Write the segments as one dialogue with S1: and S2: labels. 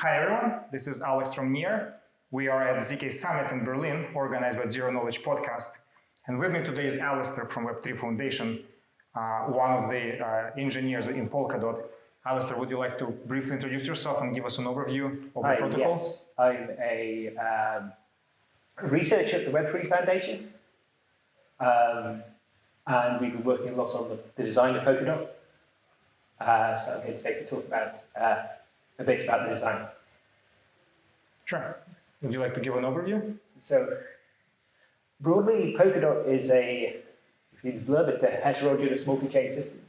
S1: Hi everyone, this is Alex from NEAR. We are at ZK Summit in Berlin, organized by Zero Knowledge Podcast. And with me today is Alistair from Web3 Foundation, one of the engineers in Polkadot. Alistair, would you like to briefly introduce yourself and give us an overview of the protocol?
S2: Yes, I'm a researcher at the Web3 Foundation. And we've been working a lot on the design of Polkadot. So I'm here today to talk about a bit about the design.
S1: Sure. Would you like to give an overview?
S2: So broadly, Polkadot is if you blurb it, it's a heterogeneous multi-chain system.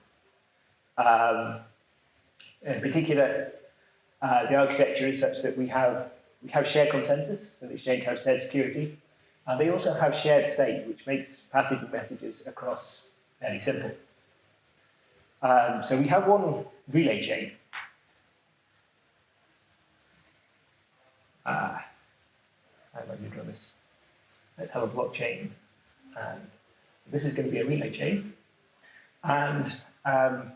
S2: In particular, the architecture is such that we have shared consensus, so the exchange has shared security, and they also have shared state, which makes passing messages across fairly simple. So we have one relay chain. How do I draw this? Let's have a blockchain, and this is going to be a relay chain, and a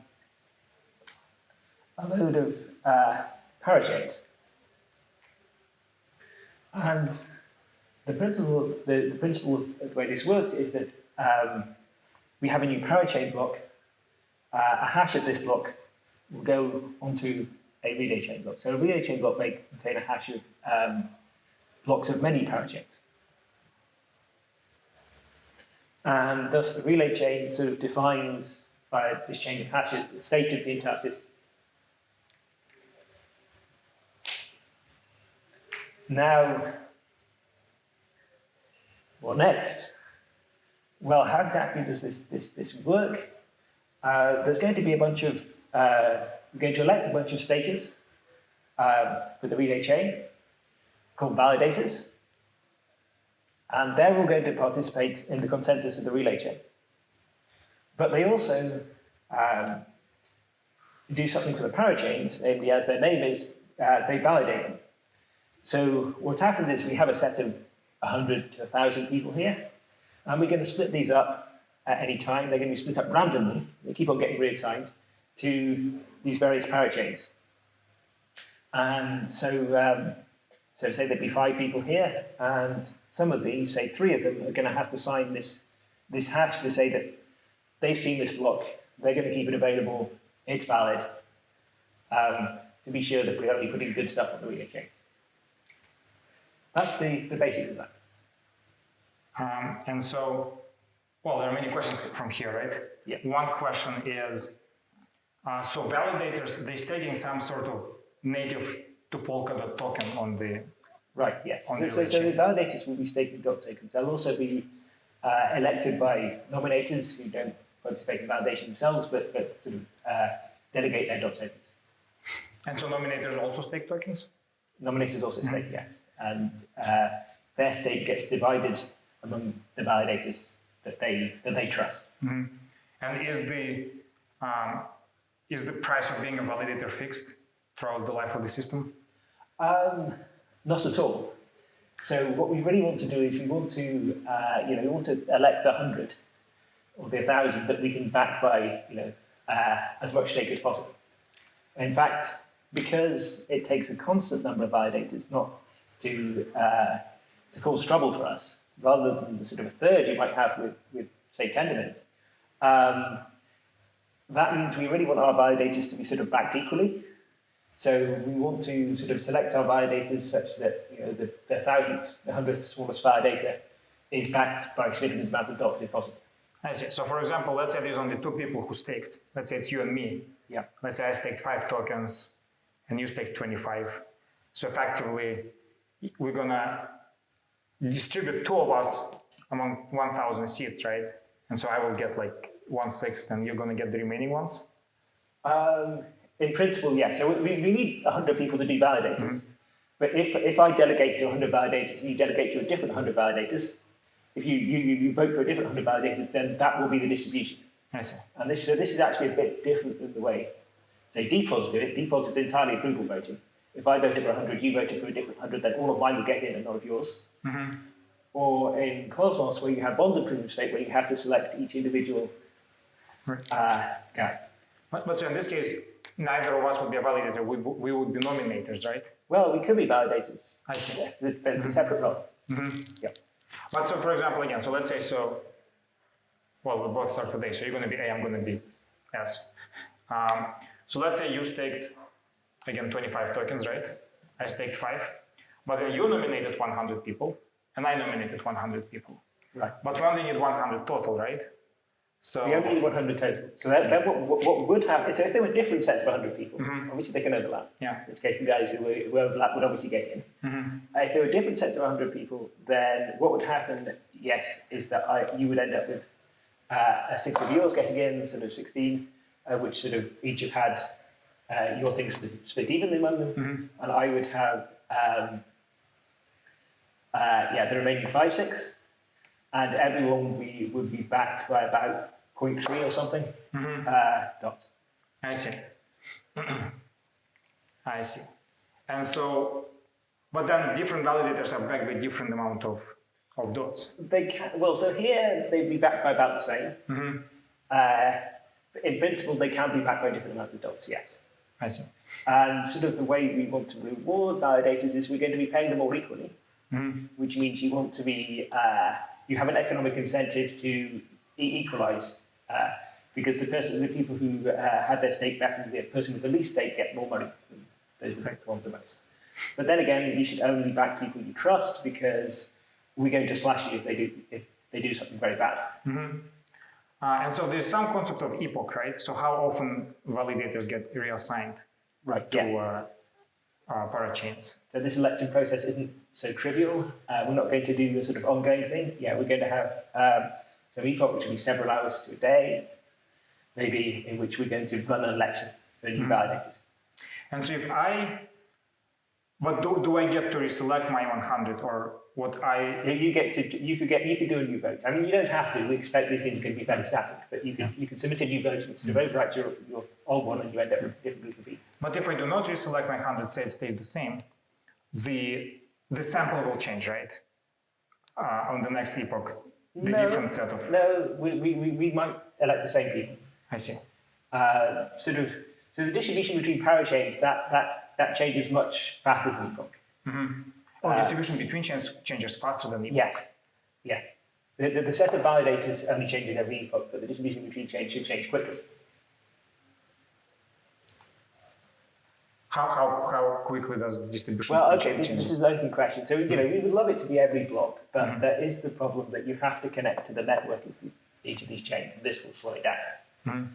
S2: load of parachains. And the principle of the way this works is that we have a new parachain block. A hash of this block will go onto a relay chain block. So a relay chain block may contain a hash of blocks of many parachains. And thus the relay chain sort of defines, by this chain of hashes, the state of the entire system. Now, what next? Well, how exactly does this work? There's going to be a bunch of, we're going to elect a bunch of stakers for the relay chain called Validators. And they're all going to participate in the consensus of the relay chain. But they also do something for the parachains, namely, as their name is, they validate them. So what happened is we have a set of 100 to 1,000 people here, and we're going to split these up at any time. They're going to be split up randomly. They keep on getting reassigned to these various parachains. And so say there'd be 5 people here, and some of these, say 3 of them, are going to have to sign this hash to say that they've seen this block, they're going to keep it available, it's valid, to be sure that we're only putting good stuff on the relay chain. That's the basic of that.
S1: And so, well, there are many questions from here, right?
S2: Yeah.
S1: One question is, so validators, they're staking some sort of native to Polkadot token on the...
S2: Right, yes.
S1: On
S2: So the validators will be staking dot tokens. They'll also be elected by nominators who don't participate in validation themselves, but sort of delegate their dot tokens.
S1: And so nominators also stake tokens?
S2: Nominators also stake, yes. And their stake gets divided among the validators that they trust.
S1: Mm-hmm. And is the price of being a validator fixed throughout the life of the system?
S2: Not at all. So what we really want to do is we want to elect the 100 or the 1,000 that we can back by as much stake as possible. In fact, because it takes a constant number of validators not to cause trouble for us, rather than the sort of a third you might have with say, Tendermint, that means we really want our validators to be sort of backed equally. So we want to sort of select our validators such that the 1,000th, the 100th smallest validator is backed by a significant amount of dots if possible.
S1: I see. So for example, let's say there's only 2 people who staked. Let's say it's you and me.
S2: Yeah.
S1: Let's say I staked 5 tokens and you staked 25. So effectively, we're gonna distribute 2 of us among 1,000 seats, right? And so I will get like 1/6 and you're gonna get the remaining ones?
S2: In principle, yes. So we need 100 people to be validators. Mm-hmm. But if I delegate to 100 validators and you delegate to a different 100 validators, if you vote for a different 100 validators, then that will be the distribution.
S1: I see.
S2: And this is actually a bit different than the way, say, DPods do it. DPods is entirely approval voting. If I voted for 100, you voted for a different 100, then all of mine will get in and none of yours.
S1: Mm-hmm.
S2: Or in Cosmos, where you have bonded proof of stake, where you have to select each individual guy.
S1: But so in this case, neither of us would be a validator. We would be nominators, right?
S2: Well, we could be validators.
S1: I see.
S2: Yeah, but it's a separate role. Yeah.
S1: But so, for example, again, so let's say well, we both start with A, so you're going to be A, I'm going to be S. So let's say you staked, again, 25 tokens, right? I staked 5. But then you nominated 100 people, and I nominated 100 people.
S2: Right.
S1: But we only need 100 total, right? So
S2: We only need 100 total. So then what would happen, so if there were different sets of 100 people, obviously they can overlap.
S1: Yeah.
S2: In this case, the guys who overlap would obviously get in. If there were different sets of 100 people, then what would happen, yes, is that you would end up with 6 of yours getting in, sort of 16, which sort of each have had your things split evenly among them, and I would have the remaining 5, 6, and everyone would be backed by about 0.3 or something dots.
S1: I see. I see. And so, but then different validators are backed by different amount of dots.
S2: They can, well, so here they'd be backed by about the same. In principle, they can be backed by different amounts of dots, yes.
S1: I see.
S2: And sort of the way we want to reward validators is we're going to be paying them all equally, which means you want to be, you have an economic incentive to equalize, because the people who have their stake back, the person with the least stake get more money than those who want the most. But then again, you should only back people you trust, because we're going to slash you if they do something very bad.
S1: And so there's some concept of epoch, right? So how often validators get reassigned to parachains?
S2: So this election process isn't so trivial. We're not going to do the sort of ongoing thing. Yeah, we're going to have some epoch, which will be several hours to a day, maybe, in which we're going to run an election for new validators. And so
S1: but do I get to reselect my 100, or what
S2: you could do a new vote. I mean, you don't have to. We expect these things are going to be fairly static, but you can submit a new vote which sort of overwrites your old one, and you end up with a different group of people.
S1: But if I do not reselect my 100, say it stays the same, the sample will change, right? On the next epoch, different set of.
S2: No, we might elect the same people.
S1: I see.
S2: So the distribution between parachains that changes much faster than epoch.
S1: Distribution between chains changes faster than epoch.
S2: Yes. The set of validators only changes every epoch, but the distribution between chains should change quickly.
S1: How quickly does the distribution?
S2: Well, okay, this is an open question. So we would love it to be every block, but there is the problem that you have to connect to the network of each of these chains, and this will slow it down.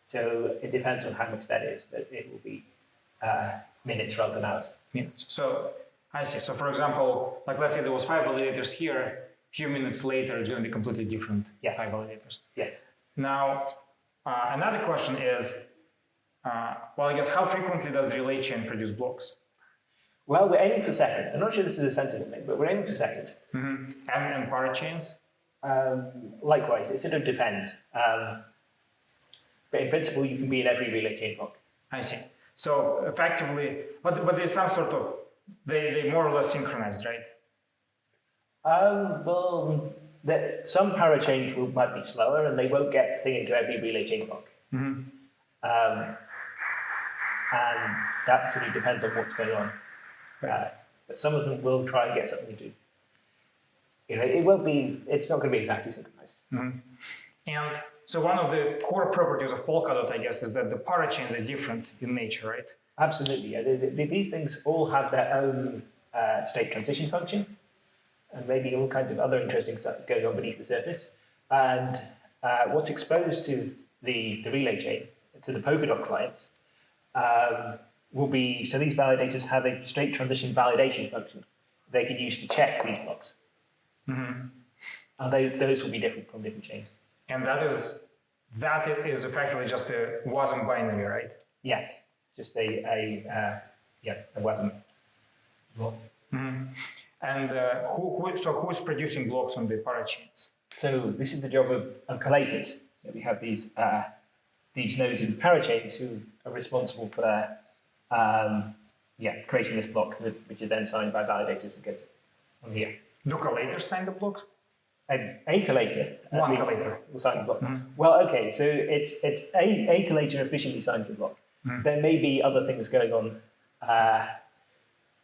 S2: So it depends on how much that is, but it will be minutes rather than hours.
S1: Minutes. So I see. So for example, like let's say there was 5 validators here, a few minutes later it's going to be completely different 5 validators.
S2: Yes.
S1: Now, another question is, well, I guess how frequently does the relay chain produce blocks?
S2: Well, we're aiming for seconds. I'm not sure this is a sensible thing, but we're aiming for seconds.
S1: And parachains?
S2: Likewise, it sort of depends. But in principle, you can be in every relay chain block.
S1: I see. So effectively, but there's some sort of, they more or less synchronized, right?
S2: Well, some parachains might be slower, and they won't get the thing into every relay chain block. And that sort of depends on what's going on. But some of them will try and get something to do. It's not going to be exactly synchronized.
S1: And so one of the core properties of Polkadot, I guess, is that the parachains are different in nature, right?
S2: Absolutely. Yeah. These things all have their own state transition function, and maybe all kinds of other interesting stuff going on beneath the surface. And what's exposed to the relay chain, to the Polkadot clients, will be, so these validators have a state transition validation function they can use to check these blocks. And those will be different from different chains.
S1: And that is effectively just a WASM binary, right?
S2: Yes, just a WASM block.
S1: And who is producing blocks on the parachains?
S2: So this is the job of collators. So we have these nodes in parachains who are responsible for creating this block, which is then signed by validators and goes on here.
S1: Do collators sign the blocks?
S2: A collator.
S1: One collator
S2: will sign the block. Well, okay, so it's a collator efficiently signs the block. There may be other things going on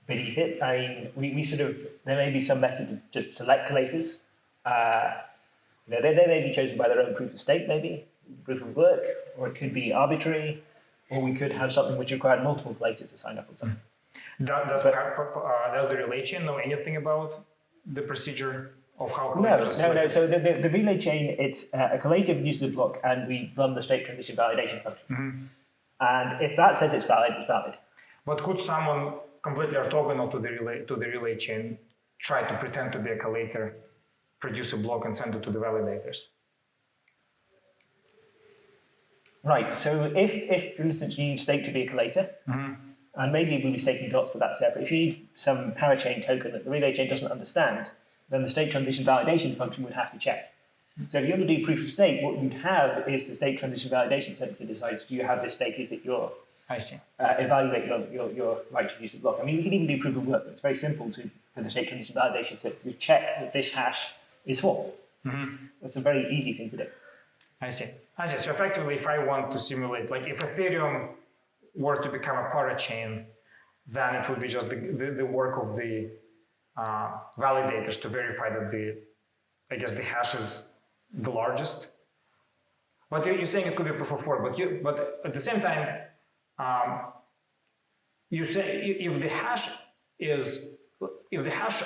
S2: beneath it. I mean, we sort of, there may be some method to select collators. They may be chosen by their own proof of stake, maybe, proof of work, or it could be arbitrary, or we could have something which required multiple collators to sign up on something.
S1: Does the relay chain know anything about the procedure of how collators are
S2: No. So the relay chain, it's a collator produces a block, and we run the state transition validation function. And if that says it's valid, it's valid.
S1: But could someone completely orthogonal to the relay chain try to pretend to be a collator, produce a block, and send it to the validators?
S2: Right. So if for instance, you need stake to be a collator, and maybe we'll be staking dots, but that's separate. If you need some parachain token that the relay chain doesn't understand, then the state transition validation function would have to check. So if you want to do proof of stake, what you'd have is the state transition validation function decides, do you have this stake? Is it your?
S1: I see.
S2: Evaluate your right to use the block. I mean, we can even do proof of work, but it's very simple for the state transition validation to check that this hash is swap. That's a very easy thing to do.
S1: I see. So effectively, if I want to simulate, like if Ethereum were to become a parachain, then it would be just the work of the validators to verify that the hash is the largest. But you're saying it could be proof of work, but at the same time, you say if the hash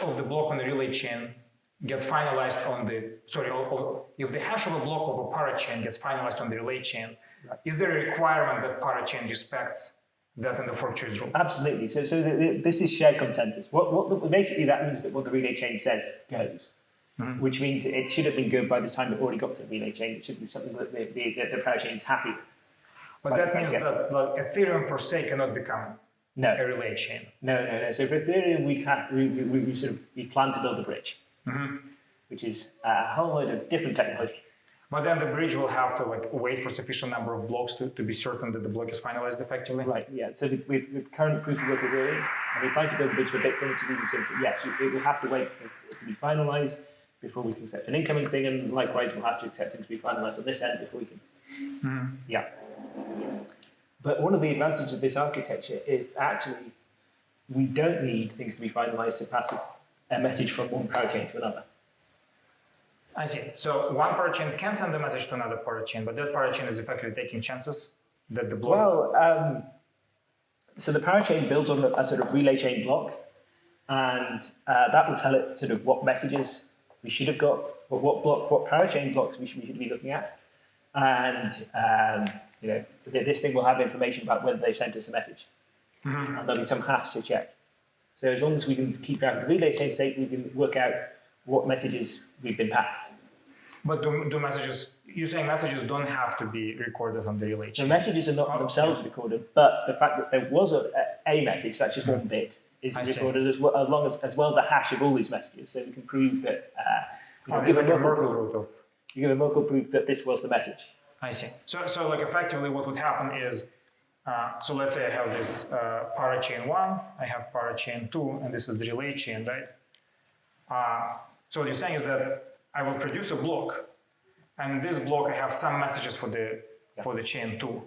S1: of the block on the relay chain gets finalized on if the hash of a block of a parachain gets finalized on the relay chain, is there a requirement that parachain respects that in the fork choice rule?
S2: Absolutely. So this is shared consensus. Basically that means that what the relay chain says goes, which means it should have been good by the time it already got to the relay chain. It should be something that the parachain is happy with.
S1: But that means that Ethereum per se cannot become a relay chain.
S2: No. So for Ethereum, we plan to build a bridge, which is a whole load of different technology.
S1: But then the bridge will have to wait for sufficient number of blocks to be certain that the block is finalized effectively.
S2: Right. Yeah. So with current proof of work Ethereum, and we plan to build a bridge for Bitcoin to do the same thing. Yes, it will have to wait for it to be finalized before we can accept an incoming thing, and likewise, we'll have to accept things to be finalized on this end before we can. Yeah. But one of the advantages of this architecture is actually we don't need things to be finalized to pass a message from one parachain to another.
S1: I see. So one parachain can send a message to another parachain, but that parachain is effectively taking chances that the block.
S2: Well, so the parachain builds on a sort of relay chain block, and that will tell it sort of what messages we should have got, or what parachain blocks we should be looking at, and this thing will have information about whether they sent us a message, and there'll be some hash to check. So as long as we can keep track of the relay chain state, we can work out what messages we've been passed.
S1: But do messages, you're saying messages don't have to be recorded on the relay chain?
S2: The messages are not themselves recorded, but the fact that there was a message, that's just one bit, is recorded as well as a hash of all these messages. So we can prove that,
S1: give a
S2: Merkle proof that this was the message.
S1: I see. So effectively what would happen is, so let's say I have this parachain 1, I have parachain 2, and this is the relay chain, right? So what you're saying is that I will produce a block, and in this block I have some messages for the chain 2,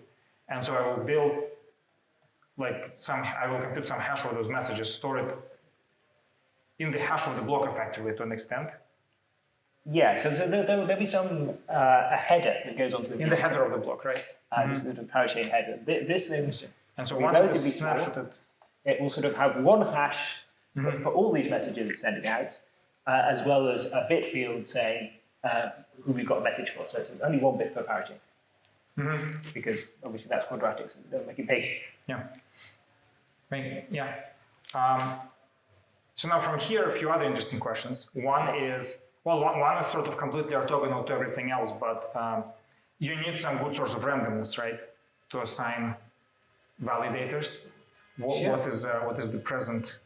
S1: and so I will build I will compute some hash of those messages, store it in the hash of the block effectively to an extent. Yeah,
S2: so there'll be some a header that goes onto the
S1: in the header of the block, right?
S2: This is the parachain header. This thing,
S1: and so once it is snapshotted,
S2: it will sort of have one hash for all these messages it's sending out, as well as a bit field saying who we've got a message for. So it's only one bit per parachain, because obviously that's quadratic, so it doesn't make it big.
S1: Yeah. Yeah. So now from here, a few other interesting questions. One is sort of completely orthogonal to everything else, but you need some good source of randomness, right, to assign validators. What is the present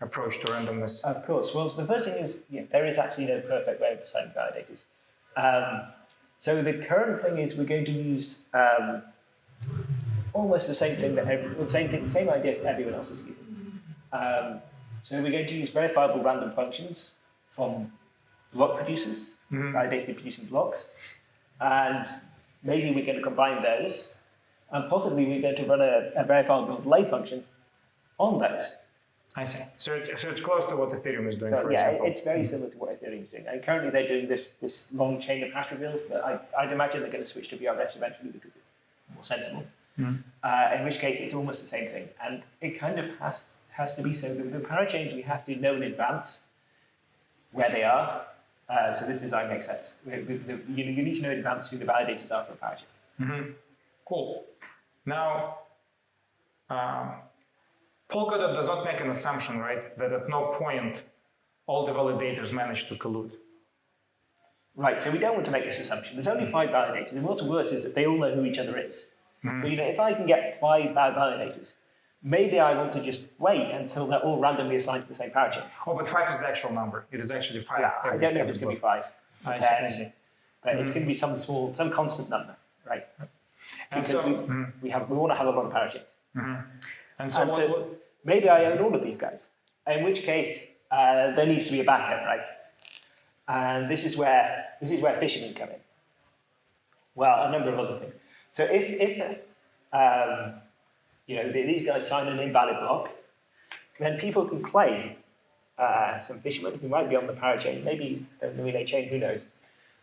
S1: approach to randomness?
S2: Of course. Well, the first thing is there is actually no perfect way of assigning validators. So the current thing is we're going to use almost the same thing same ideas that everyone else is using. So we're going to use verifiable random functions from block producers, validator producing blocks, and maybe we're going to combine those, and possibly we're going to run a verifiable delay function on those.
S1: I see. So it's close to what Ethereum is doing,
S2: So
S1: for
S2: yeah,
S1: example.
S2: it's very similar to what Ethereum is doing. And currently they're doing this long chain of hash reveals, but I'd imagine they're going to switch to VRFs eventually because it's more sensible. In which case it's almost the same thing. And it kind of has to be so. The parachains we have to know in advance where they are. So this design makes sense. You need to know in advance who the validators are for a parachain.
S1: Cool. Now, Polkadot does not make an assumption, right, that at no point all the validators manage to collude.
S2: Right, so we don't want to make this assumption. There's only 5 validators, and what's worse is that they all know who each other is. So if I can get 5 bad validators, maybe I want to just wait until they're all randomly assigned to the same parachain.
S1: Oh, but 5 is the actual number. It is actually 5.
S2: Yeah, I don't know if it's going to be 5.
S1: I see.
S2: But it's going to be some constant number, right?
S1: And
S2: Because
S1: so,
S2: we want to have a lot of parachains.
S1: and so,
S2: Maybe I own all of these guys, in which case there needs to be a backup, right? And this is where fishermen come in. Well, a number of other things. So if these guys sign an invalid block, then people can claim some fishermen who might be on the parachain, maybe the relay chain, who knows?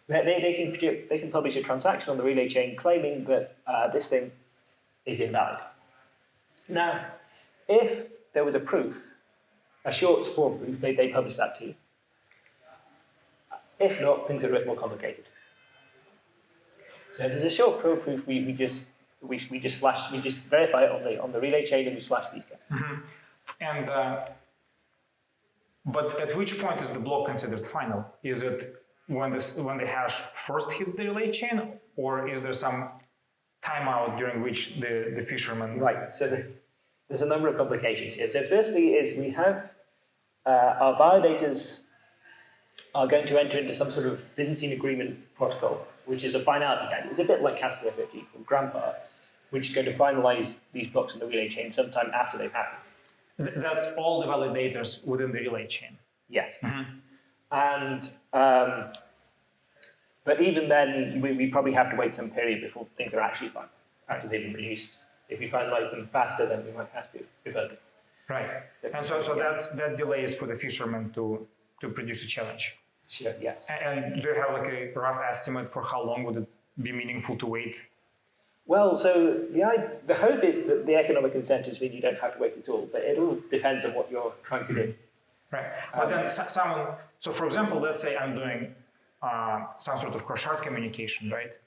S2: They can publish a transaction on the relay chain claiming that this thing is invalid. Now, if there was a proof, a short spore proof, they publish that too. If not, things are a bit more complicated. So if there's a short proof, we just verify it on the relay chain and we slash these guys.
S1: And but at which point is the block considered final? Is it when the hash first hits the relay chain, or is there some timeout during which the fisherman?
S2: Right. So there's a number of complications here. So firstly is we have our validators are going to enter into some sort of Byzantine agreement protocol, which is a finality guide. It's a bit like Casper FFG from Grandpa, which is going to finalize these blocks on the relay chain sometime after they've happened.
S1: That's all the validators within the relay chain.
S2: Yes. And but even then, we probably have to wait some period before things are actually final, after they've been produced. If we finalize them faster, then we might have to revert them.
S1: Right. And so that delay is for the fisherman to produce a challenge.
S2: Sure, yes.
S1: And do you have like a rough estimate for how long would it be meaningful to wait?
S2: Well, so the hope is that the economic incentives mean you don't have to wait at all, but it all depends on what you're trying to do.
S1: Right. But then so for example, let's say I'm doing some sort of cross-shard communication, right?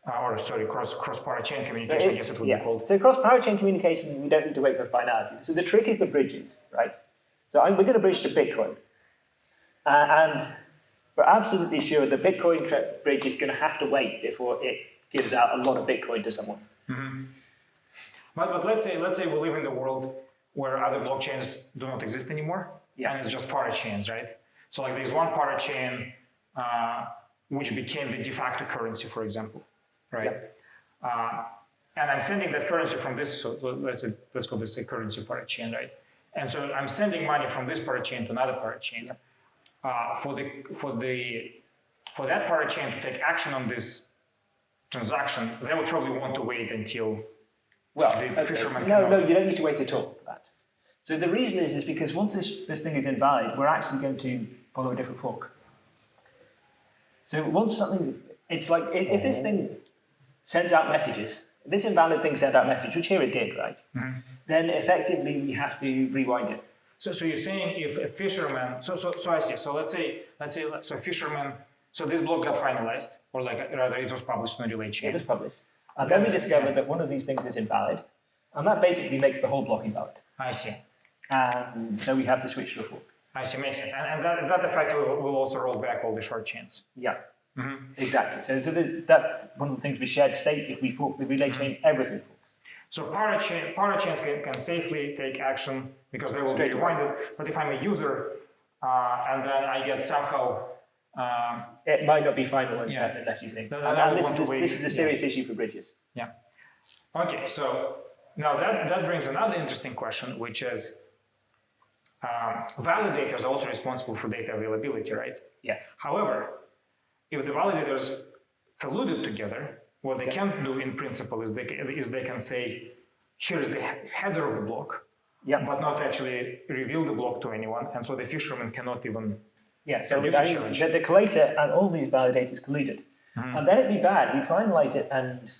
S1: Cross-parachain communication, I guess it would be called.
S2: So cross-parachain communication, we don't need to wait for finality. So the trick is the bridges, right? So we're going to bridge to Bitcoin. And we're absolutely sure the Bitcoin bridge is going to have to wait before it gives out a lot of Bitcoin to someone.
S1: But let's say we live in the world where other blockchains do not exist anymore, and it's just parachains, right? So like there's one parachain which became the de facto currency, for example, right? And I'm sending that currency from this, so let's call this a currency parachain, right? And so I'm sending money from this parachain to another parachain. For that parachain to take action on this transaction, they would probably want to wait until the fisherman.
S2: No, you don't need to wait at all for that. So the reason is because once this thing is invalid, we're actually going to follow a different fork. So once something, it's like if this thing sends out messages, if this invalid thing sent out message, which here it did, right? Then effectively we have to rewind it.
S1: So you're saying if a fisherman, so I see. So let's say fisherman. So this block got finalized, or rather it was published on the relay chain.
S2: It was published, and then we discovered that one of these things is invalid, and that basically makes the whole block invalid.
S1: I see.
S2: And so we have to switch to a fork.
S1: I see, makes sense. And that effectively will also roll back all the shard chains.
S2: Yeah, exactly. So that's one of the things we shared state. If we fork the relay chain, everything forks.
S1: So parachains can safely take action because they will be rewinded. But if I'm a user and then I get somehow...
S2: it might not be final unless you think. This is a serious issue for bridges.
S1: Yeah. Okay, so now that brings another interesting question, which is, validators are also responsible for data availability, right?
S2: Yes.
S1: However, if the validators colluded together, what they can do in principle is they can say, here's the header of the block, but not actually reveal the block to anyone, and so the fisherman cannot even
S2: so
S1: produce a challenge.
S2: the collator and all these validators colluded. And then it'd be bad. We finalize it, and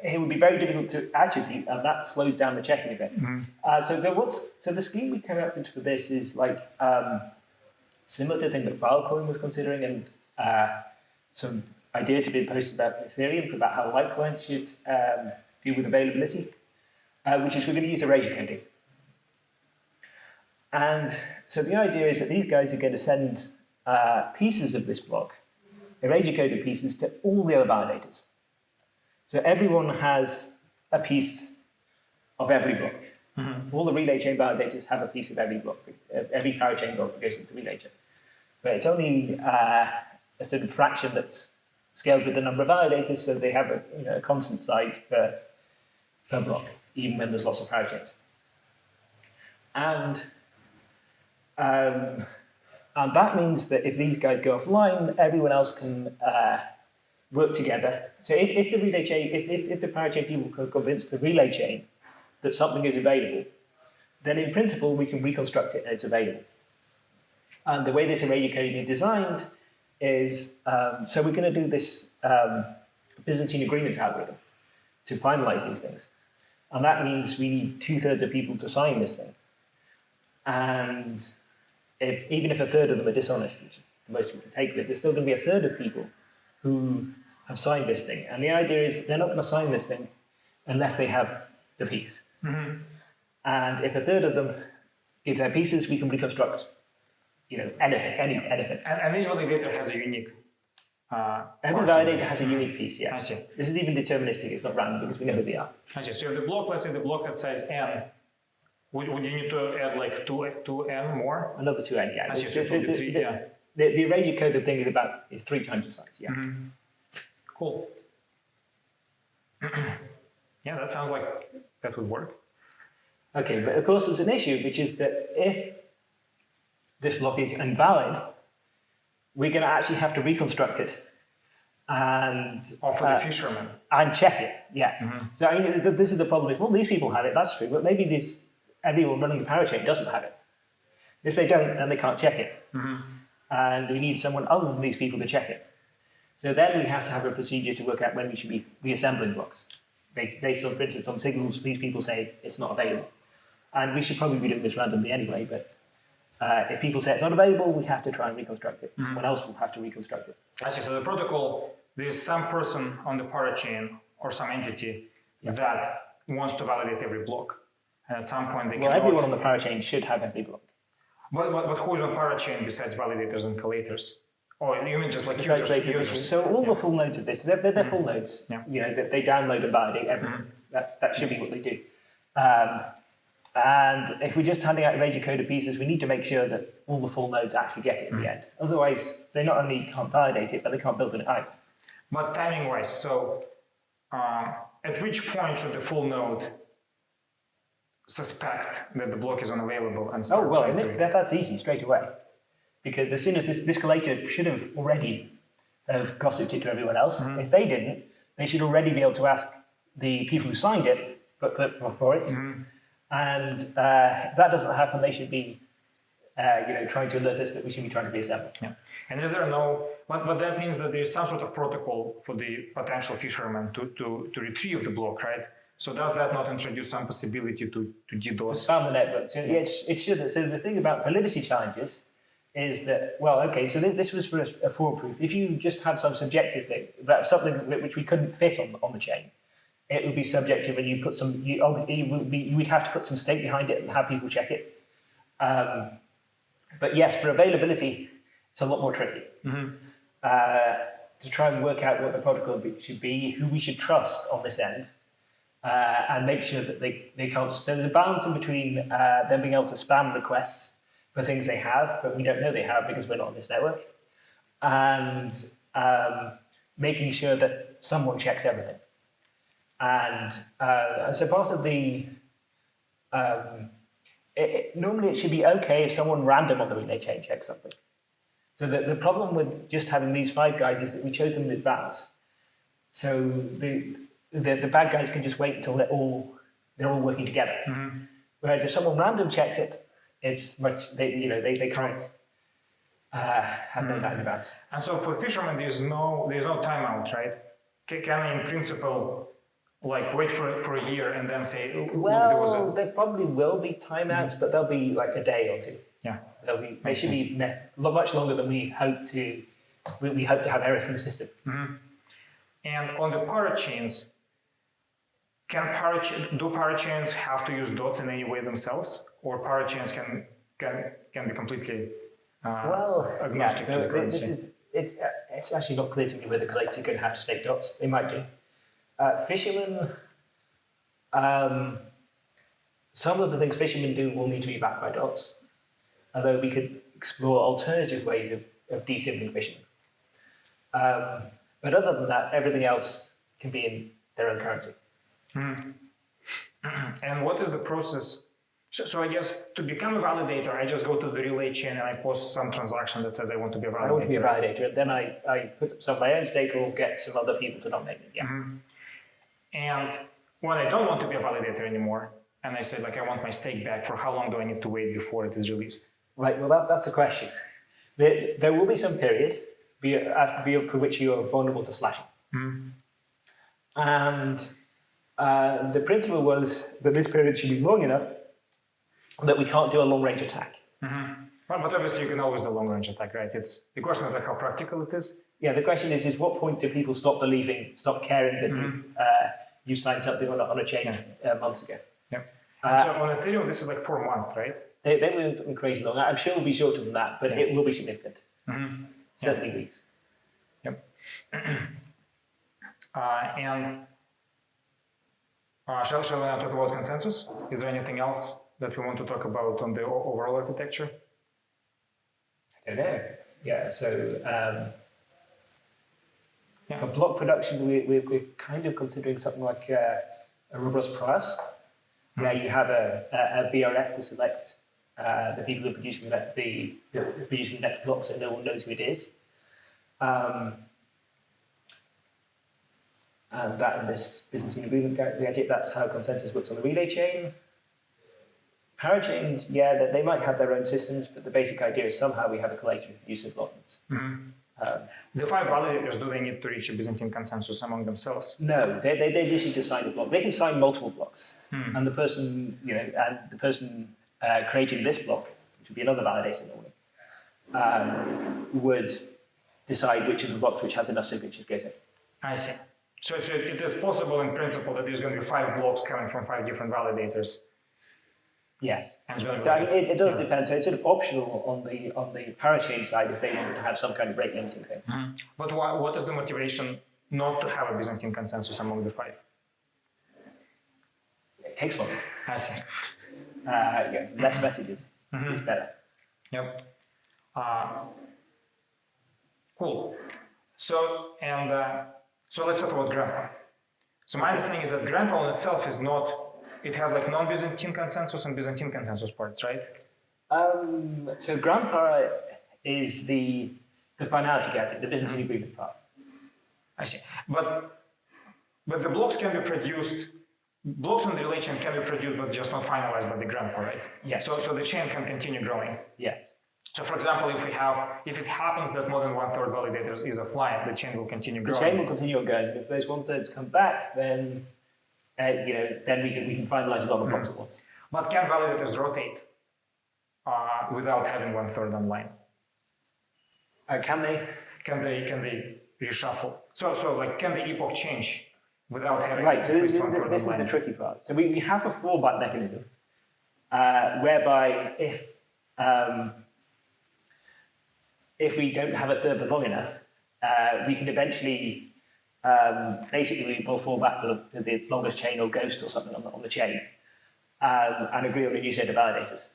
S2: it would be very difficult to attribute, and that slows down the checking a bit. So the scheme we came up with for this is like similar to the thing that Filecoin was considering, and some ideas have been posted about Ethereum about how light clients should deal with availability, which is we're going to use erasure coding. And so the idea is that these guys are going to send pieces of this block, erasure coded pieces, to all the other validators. So everyone has a piece of every block. All the relay chain validators have a piece of every block, every parachain block that goes into the relay chain. But it's only a certain fraction that scales with the number of validators, so they have a constant size per block, even when there's lots of parachains. And that means that if these guys go offline, everyone else can work together. So if the relay chain, if the parachain people can convince the relay chain that something is available, then in principle we can reconstruct it and it's available. And the way this erasure coding is designed is, so we're going to do this Byzantine agreement algorithm to finalize these things. And that means we need 2/3 of people to sign this thing. And even if a third of them are dishonest, which the most we can take, but there's still going to be a third of people who have signed this thing. And the idea is they're not going to sign this thing unless they have the piece. And if a third of them give their pieces, we can reconstruct, anything.
S1: And each validator has a unique.
S2: Every validator has a unique piece, yes.
S1: I see.
S2: This is even deterministic, it's not random because we know who they are.
S1: I see. So if the block, let's say the block had size n, would you need to add like 2n more?
S2: Another 2n, yeah.
S1: I see. So
S2: The erasure coded thing is 3 times the size, yeah.
S1: Cool. Yeah, that sounds like that would work.
S2: Okay, but of course there's an issue, which is that if this block is invalid, we're going to actually have to reconstruct it and
S1: for the fisherman.
S2: And check it, yes. So I mean, this is the problem. Well, these people have it, that's true, but maybe everyone running the parachain doesn't have it. If they don't, then they can't check it. And we need someone other than these people to check it. So then we have to have a procedure to work out when we should be reassembling blocks. Based on, for instance, on signals, these people say it's not available. And we should probably be doing this randomly anyway, but if people say it's not available, we have to try and reconstruct it. Someone else will have to reconstruct it.
S1: I see. So the protocol, there's some person on the parachain or some entity that wants to validate every block. And at some point they can...
S2: Well, everyone on the parachain should have every block.
S1: But who is on parachain besides validators and collators? Oh, you mean just like users?
S2: So all the full nodes of this, they're full nodes. They download and validate everything. That should be what they do. And if we're just handing out erasure coded pieces, we need to make sure that all the full nodes actually get it in the end. Otherwise, they not only can't validate it, but they can't build it either.
S1: But timing-wise, so at which point should the full node suspect that the block is unavailable and start
S2: that's easy, straight away. Because as soon as this collator should have already gossiped it to everyone else. If they didn't, they should already be able to ask the people who signed it for it. And that doesn't happen. They should be, trying to alert us that we should be trying to reassemble.
S1: Yeah. And is there but that means that there is some sort of protocol for the potential fisherman to retrieve the block, right? So does that not introduce some possibility to DDoS?
S2: To spam the network. So it should. So the thing about validity challenges is that, so this was for a for proof. If you just had some subjective thing about something which we couldn't fit on the chain, it would be subjective, and you put you would have to put some state behind it and have people check it. But yes, for availability, it's a lot more tricky. To try and work out what the protocol should be, who we should trust on this end, and make sure that they can't. So there's a balance in between them being able to spam requests for things they have, but we don't know they have because we're not on this network, and making sure that someone checks everything. And so part of the normally it should be okay if someone random on the relay chain checks something. So the problem with just having these 5 guys is that we chose them in advance. So the bad guys can just wait until they're all working together. Whereas if someone random checks it, it's much they can't have no that in advance.
S1: And so for fishermen, there's no timeout, right? Can they, in principle, like wait for a year and then say,
S2: well, there probably will be timeouts, but they'll be like a day or 2.
S1: Yeah,
S2: they should be much longer than we hope to. We hope to have errors in the system.
S1: And on the parachains, do parachains have to use dots in any way themselves, or parachains can be completely agnostic to the currency?
S2: It's actually not clear to me whether collectors are going to have to stake dots. They might do. Fishermen, some of the things fishermen do will need to be backed by dots, although we could explore alternative ways of de-symboling fishermen. But other than that, everything else can be in their own currency.
S1: And what is the process? So I guess to become a validator, I just go to the relay chain and I post some transaction that says I want to be a validator.
S2: I want to be a validator. Then I put some of my own stake or get some other people to nominate me. Yeah.
S1: And when I don't want to be a validator anymore, and I say like I want my stake back, for how long do I need to wait before it is released?
S2: Right. Well, that's the question. There will be some period for which you are vulnerable to slashing. And the principle was that this period should be long enough that we can't do a long-range attack.
S1: But obviously you can always do long-range attack, right? The question is like how practical it is.
S2: Yeah, the question is what point do people stop caring that you signed something on a chain months ago?
S1: So on Ethereum, this is like 4 months, right?
S2: They went crazy long. I'm sure it will be shorter than that, but it will be significant. Certainly weeks.
S1: Shall we now talk about consensus? Is there anything else that we want to talk about on the overall architecture?
S2: I don't know. Yeah, so for block production, we're kind of considering something like a robust price, where you have a VRF to select the people who are producing the next block so no one knows who it is. And that in this Byzantine agreement, that's how consensus works on the relay chain. Parachains, they might have their own systems, but the basic idea is somehow we have a collector who produces blockings.
S1: The 5 validators, do they need to reach a Byzantine consensus among themselves?
S2: No, they usually just sign a block. They can sign multiple blocks, and the person, creating this block, which would be another validator normally, would decide which of the blocks which has enough signatures goes in.
S1: I see. So it is possible in principle that there's going to be 5 blocks coming from 5 different validators.
S2: Yes. It does depend. So it's sort of optional on the parachain side if they wanted to have some kind of rate limiting thing.
S1: But what is the motivation not to have a Byzantine consensus among the 5?
S2: It takes longer.
S1: I see.
S2: Less messages is better.
S1: Yep. Cool. So let's talk about Grandpa. So my understanding is that Grandpa on itself is not. It has like non-Byzantine consensus and Byzantine consensus parts, right?
S2: So Grandpa is the finality gadget, the Byzantine agreement part.
S1: I see. But the blocks can be produced. Blocks on the relay chain can be produced, but just not finalized by the Grandpa, right?
S2: Yes.
S1: So the chain can continue growing.
S2: Yes.
S1: So for example, if it happens that more than 1/3 validators is offline, the chain will continue growing.
S2: The chain will continue on going. If those 1/3 come back, then then we can finalize a lot of blocks at once.
S1: But can validators rotate without having 1/3 online?
S2: Can they?
S1: Can they reshuffle? So like, can the epoch change without having
S2: right? So this
S1: online?
S2: Is the tricky part. So we have a fallback mechanism whereby if we don't have a third for long enough, we can eventually basically we will fall back to the longest chain or ghost or something on the chain and agree on a new set of validators.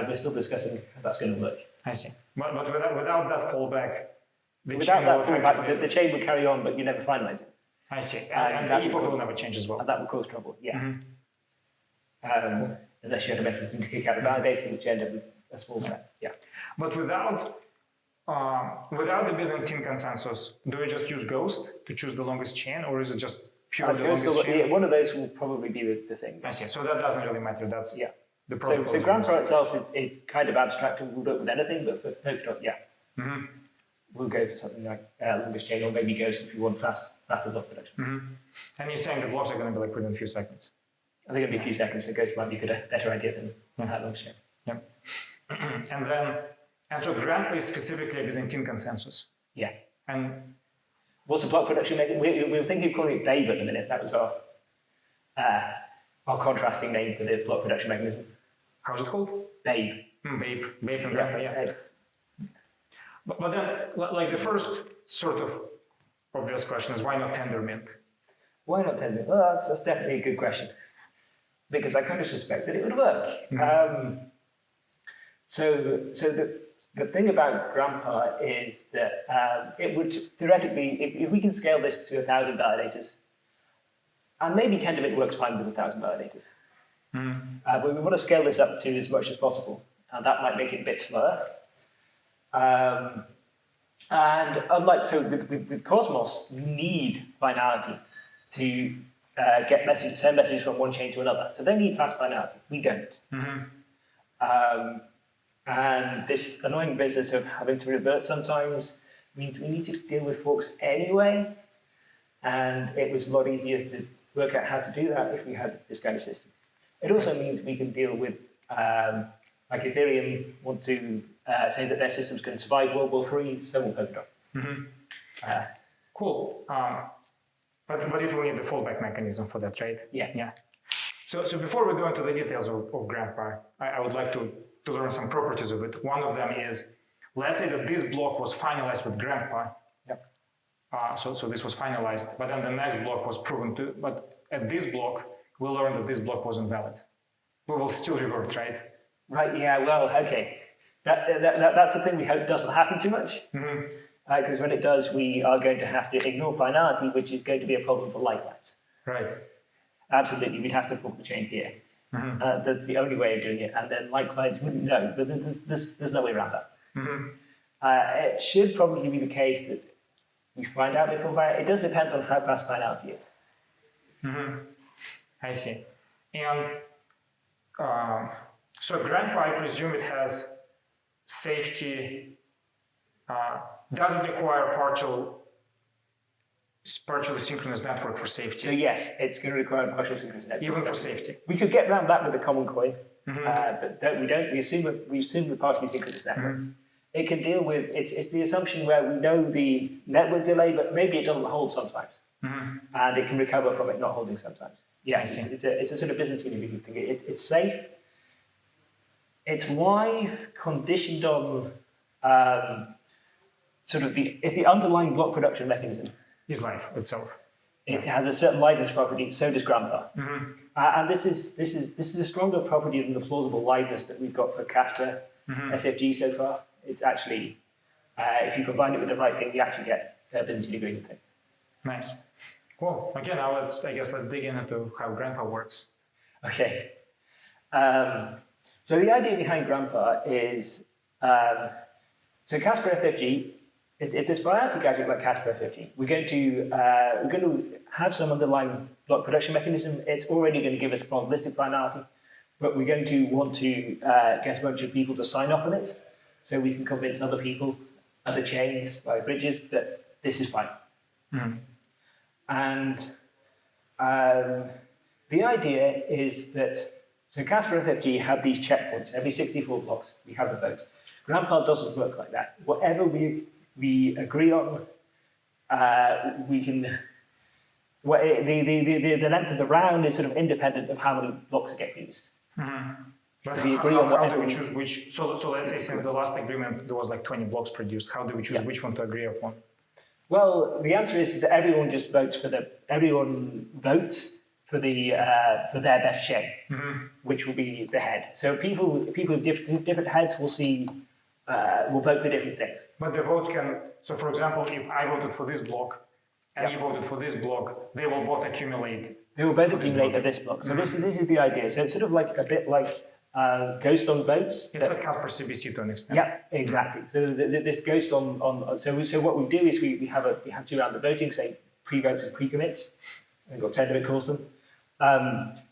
S2: We're still discussing how that's going to work.
S1: I see. But without that fallback,
S2: the chain will carry on, but you never finalize it.
S1: I see. And the epoch will never change as well.
S2: And that will cause trouble, yeah. unless you had a mechanism to kick out the validator, which end up with a small set. Yeah.
S1: But without the Byzantine consensus, do you just use Ghost to choose the longest chain, or is it just purely the longest chain?
S2: Yeah, one of those will probably be the thing.
S1: I see. So that doesn't really matter. That's the protocol.
S2: So Grandpa itself is kind of abstract and will work with anything, but for Polkadot, we'll go for something like longest chain, or maybe Ghost if you want faster block production.
S1: And you're saying the blocks are going to be like within a few seconds?
S2: I think it'll be a few seconds, so Ghost might be a better idea than longest chain.
S1: Yeah. And so Grandpa is specifically a Byzantine consensus?
S2: Yes.
S1: And
S2: what's the block production mechanism? We were thinking of calling it Babe at the minute. That was our contrasting name for the block production mechanism.
S1: How's it called?
S2: Babe.
S1: Babe and Grandpa, yeah. But then, like the first sort of obvious question is, why not Tendermint?
S2: Why not Tendermint? Well, that's definitely a good question, because I kind of suspect that it would work. So the thing about Grandpa is that it would theoretically, if we can scale this to 1,000 validators, and maybe Tendermint works fine with 1,000 validators, but we want to scale this up to as much as possible, and that might make it a bit slower. And unlike, so with Cosmos, you need finality to send messages from one chain to another. So they need fast finality. We don't. And this annoying business of having to revert sometimes means we need to deal with forks anyway. And it was a lot easier to work out how to do that if we had this kind of system. It also means we can deal with, like Ethereum want to say that their systems can survive World War III, so will Polkadot.
S1: Cool. But it will need the fallback mechanism for that, right?
S2: Yes.
S1: Yeah. So before we go into the details of Grandpa, I would like to learn some properties of it. One of them is, let's say that this block was finalized with Grandpa. So this was finalized, but then the next block was proven to, but at this block, we learned that this block was invalid. We will still revert, right?
S2: Right, yeah, well, okay. That's the thing we hope doesn't happen too much. Because when it does, we are going to have to ignore finality, which is going to be a problem for lifelines.
S1: Right.
S2: Absolutely, we'd have to fork the chain here. That's the only way of doing it, and then lifelines wouldn't know, but there's no way around that. It should probably be the case that we find out before finality. It does depend on how fast finality is.
S1: I see. And so Grandpa, I presume it has safety. Does it require partially synchronous network for safety?
S2: So yes, it's going to require a partial synchronous network.
S1: Even for safety?
S2: We could get around that with a common coin, but we don't. We assume the partially synchronous network. It can deal with, it's the assumption where we know the network delay, but maybe it doesn't hold sometimes. And it can recover from it not holding sometimes. Yeah, it's a sort of Byzantine thing. It's safe. It's live, conditioned on if the underlying block production mechanism
S1: is live itself.
S2: It has a certain liveness property, so does Grandpa. And this is a stronger property than the plausible liveness that we've got for Casper FFG so far. It's actually, if you combine it with the right thing, you actually get a Byzantine agreement thing.
S1: Nice. Cool. Okay, now let's dig into how Grandpa works.
S2: Okay. So the idea behind Grandpa is, so Casper FFG, it's a spirality gadget like Casper FFG. We're going to have some underlying block production mechanism. It's already going to give us probabilistic finality, but we're going to want to get a bunch of people to sign off on it, so we can convince other people, other chains, by bridges, that this is fine. And the idea is that, so Casper FFG had these checkpoints. Every 64 blocks, we have a vote. Grandpa doesn't work like that. Whatever we agree on, we can. The length of the round is sort of independent of how many blocks get used.
S1: But
S2: we agree on
S1: how do we choose which? So let's say since the last agreement there was like 20 blocks produced. How do we choose which one to agree upon?
S2: Well, the answer is that everyone just votes for their best chain, which will be the head. So people with different heads will vote for different things.
S1: But the votes can. So, for example, if I voted for this block and you voted for this block, they will both accumulate
S2: They will both accumulate at this block. So this is the idea. So it's sort of like a bit like ghost on votes.
S1: It's like Casper CBC to an extent.
S2: Yeah, exactly. So this ghost on so what we do is we have 2 rounds of voting, say pre-votes and pre-commits. We've got Tendermint calls them.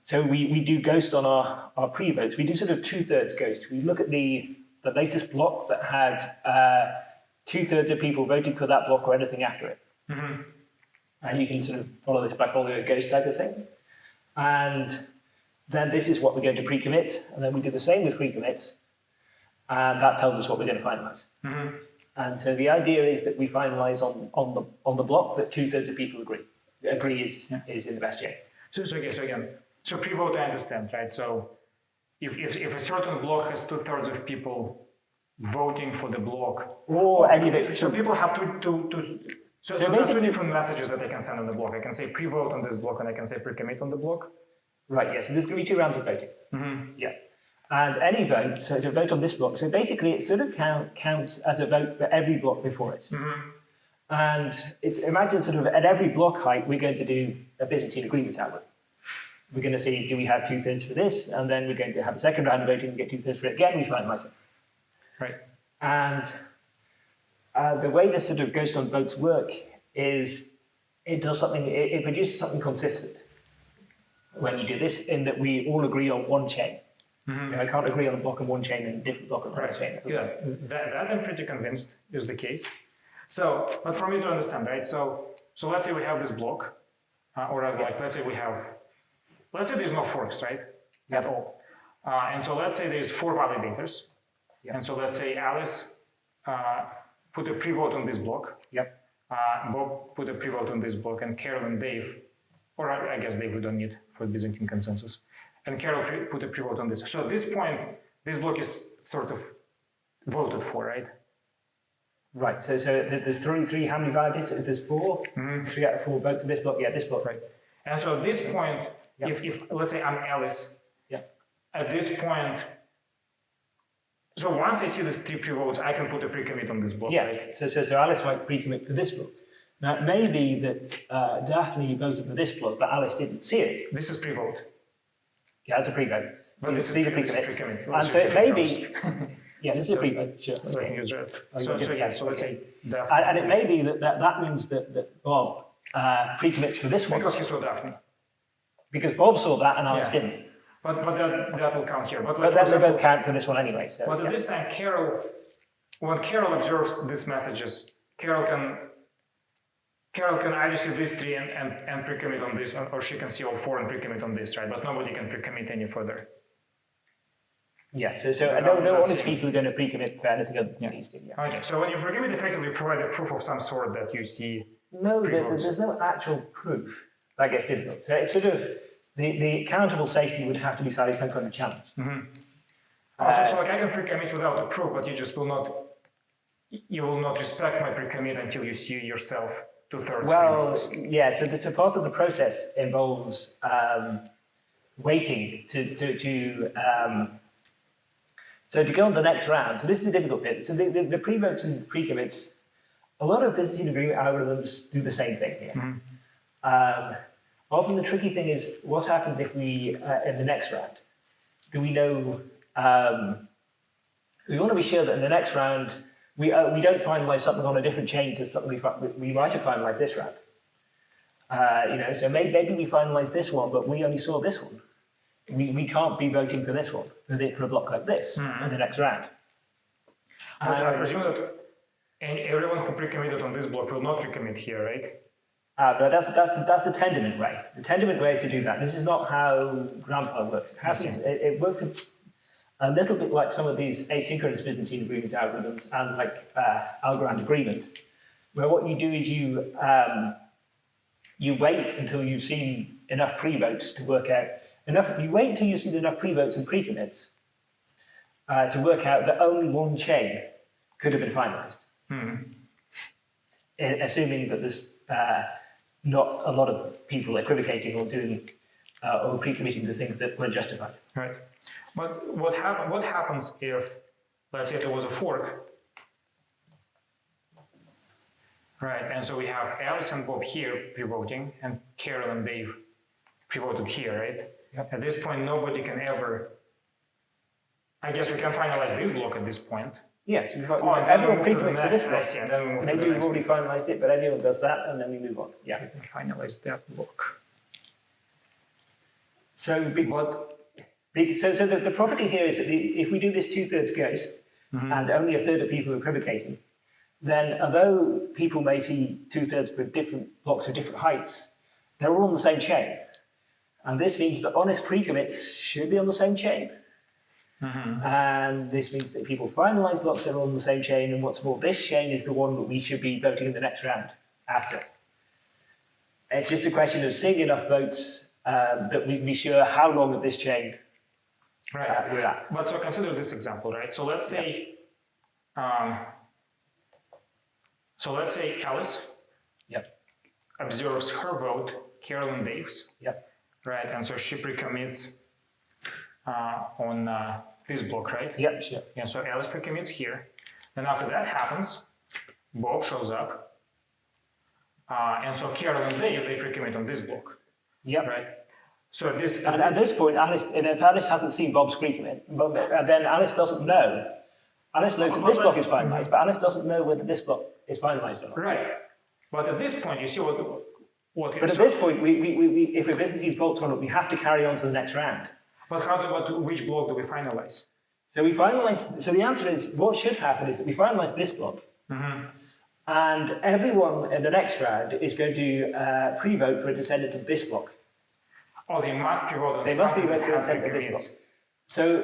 S2: So we do ghost on our pre-votes. We do sort of 2/3 ghost. We look at the latest block that had 2/3 of people voting for that block or anything after it.
S1: Mm-hmm.
S2: And you can sort of follow this by following a ghost type of thing. And then this is what we're going to pre-commit. And then we do the same with pre-commits. And that tells us what we're going to finalize.
S1: Mm-hmm.
S2: And so the idea is that we finalize on the block that 2/3 of people agree is in the best shape.
S1: So pre-vote I understand, right? So if a certain block has 2/3 of people voting for the block,
S2: or any of it,
S1: so people have to so there's two different messages that I can send on the block. I can say pre-vote on this block and I can say pre-commit on the block.
S2: Right, yeah, so there's going to be 2 rounds of voting.
S1: Mm-hmm.
S2: Yeah. And any vote, so to vote on this block, so basically it sort of counts as a vote for every block before it.
S1: Mm-hmm.
S2: And imagine sort of at every block height, we're going to do a Byzantine agreement algorithm. We're going to see, do we have 2/3 for this? And then we're going to have a second round of voting and get 2/3 for it again, we finalize it.
S1: Right.
S2: And the way this sort of ghost on votes work is it does something, it produces something consistent when you do this, in that we all agree on one chain.
S1: Mm-hmm.
S2: You know, I can't agree on a block on one chain and a different block on another chain.
S1: Yeah, that I'm pretty convinced is the case. So, but for me to understand, right? So let's say we have this block, or like let's say there's no forks, right? At all. And so let's say there's 4 validators.
S2: Yeah.
S1: And so let's say Alice put a pre-vote on this block.
S2: Yep.
S1: Bob put a pre-vote on this block, and Carol and Dave, or I guess Dave we don't need for Byzantine consensus, and Carol put a pre-vote on this. So at this point, this block is sort of voted for, right?
S2: Right, so there's three, how many validators? If there's 4, 3 out of 4 vote for this block, yeah, this block.
S1: Right. And so at this point, if let's say I'm Alice, at this point, so once I see these 3 pre-votes, I can put a pre-commit on this block,
S2: yes.
S1: right?
S2: So Alice might pre-commit for this block. Now, it may be that Daphne voted for this block, but Alice didn't see it.
S1: This is pre-vote.
S2: Yeah, that's a pre-vote.
S1: But this is pre-commit.
S2: And so it may be, yeah, this is a pre-vote, sure.
S1: So let's say Daphne.
S2: And it may be that means that Bob pre-commits for this one.
S1: Because he saw Daphne.
S2: Because Bob saw that and Alice didn't.
S1: But that will count here. But
S2: then they both count for this one anyway. So,
S1: but at this time, when Carol observes these messages, Carol can either see these 3 and pre-commit on this, or she can see all 4 and pre-commit on this, right? But nobody can pre-commit any further.
S2: Yeah, so no honest people are going to pre-commit for anything other than these 2. Yeah.
S1: Okay, so when you pre-commit, effectively provide a proof of some sort that you see.
S2: No, there's no actual proof. That gets difficult. So it's sort of, the countable safety would have to be some kind of challenge.
S1: Mm-hmm. So like I can pre-commit without a proof, but you just will not respect my pre-commit until you see yourself 2/3
S2: Well, yeah, so part of the process involves waiting so to go on the next round. So this is the difficult bit. So the pre-votes and pre-commits, a lot of Byzantine agreement algorithms do the same thing here. Mm-hmm. Often the tricky thing is what happens if we, in the next round, do we know, we want to be sure that in the next round, we don't finalize something on a different chain to something we might have finalized this round. So maybe we finalized this one, but we only saw this one. We can't be voting for this one, for a block like this in the next round.
S1: But I presume that everyone who pre-committed on this block will not pre-commit here, right?
S2: But that's the Tendermint way. The Tendermint way is to do that. This is not how Grandpa works. It works a little bit like some of these asynchronous Byzantine agreement algorithms and like Algorand agreement, where what you do is you wait until you've seen enough pre-votes to work out you wait until you've seen enough pre-votes and pre-commits to work out that only one chain could have been finalized. Mm-hmm. Assuming that there's not a lot of people equivocating or doing or pre-committing to things that were justified.
S1: Right. But what happens if, let's say, there was a fork, right? And so we have Alice and Bob here pre-voting, and Carol and Dave pivoted here, right?
S2: Yep.
S1: At this point, nobody can ever. I guess we can finalize this block at this point.
S2: Yes,
S1: everyone
S2: pre-commits to this
S1: I
S2: block.
S1: see, and then we move to
S2: Maybe
S1: the
S2: we've
S1: next.
S2: already finalized it, but everyone does that, and then we move on. Yeah.
S1: We can finalize that block.
S2: So, the property here is that if we do this 2/3 case, and only a third of people are equivocating, then although people may see 2/3 with different blocks of different heights, they're all on the same chain. And this means that honest pre-commits should be on the same chain. And this means that if people finalize blocks, they're all on the same chain. And what's more, this chain is the one that we should be voting in the next round after. It's just a question of seeing enough votes that we can be sure how long of this chain we're at.
S1: But so consider this example, right? So let's say, Alice observes her vote, Carolyn Dave's, right? And so she pre-commits on this block, right?
S2: Yep, sure.
S1: Yeah, so Alice pre-commits here. Then after that happens, Bob shows up. And so Carol and Dave, they pre-commit on this block.
S2: Yep.
S1: Right? So this...
S2: And at this point, if Alice hasn't seen Bob's pre-commit, then Alice doesn't know. Alice knows that this block is finalized, but Alice doesn't know whether this block is finalized or not.
S1: Right. But at this point, you see what
S2: but at this point, if we're visiting votes on it, we have to carry on to the next round.
S1: But which block do we finalize?
S2: So the answer is, what should happen is that we finalize this block, and everyone in the next round is going to pre-vote for a descendant of this block.
S1: Oh, they must pre-vote on
S2: They must
S1: something that
S2: pre-vote for a
S1: has
S2: descendant of this
S1: pre-commits.
S2: block. So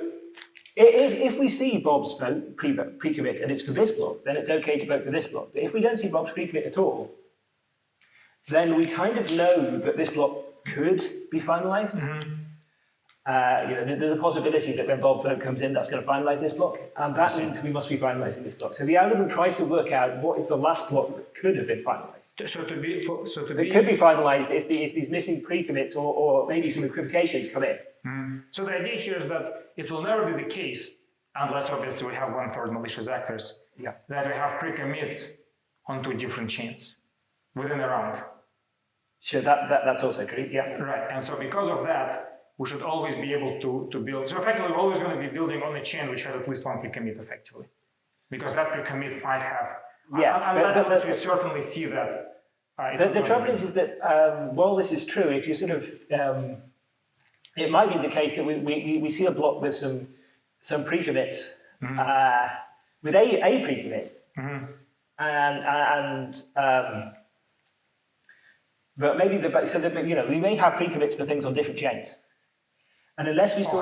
S2: if we see Bob's vote pre-commit and it's for this block, then it's okay to vote for this block. But if we don't see Bob's pre-commit at all, then we kind of know that this block could be finalized. There's a possibility that when Bob's vote comes in, that's going to finalize this block, and that means we must be finalizing this block. So the algorithm tries to work out what is the last block that could have been finalized. It could be finalized if these missing pre-commits or maybe some equivocations come in.
S1: So the idea here is that it will never be the case, unless obviously we have 1/3 malicious actors, that we have pre-commits on two different chains within a round.
S2: Sure, that's also true, yeah.
S1: Right, and so because of that, we should always be able to build. So effectively, we're always going to be building on a chain which has at least one pre-commit effectively. Because that pre-commit might have, unless we certainly see that.
S2: The trouble is that while this is true, if you sort of, it might be the case that we see a block with some pre-commits, with a pre-commit, but maybe we may have pre-commits for things on different chains. And unless we saw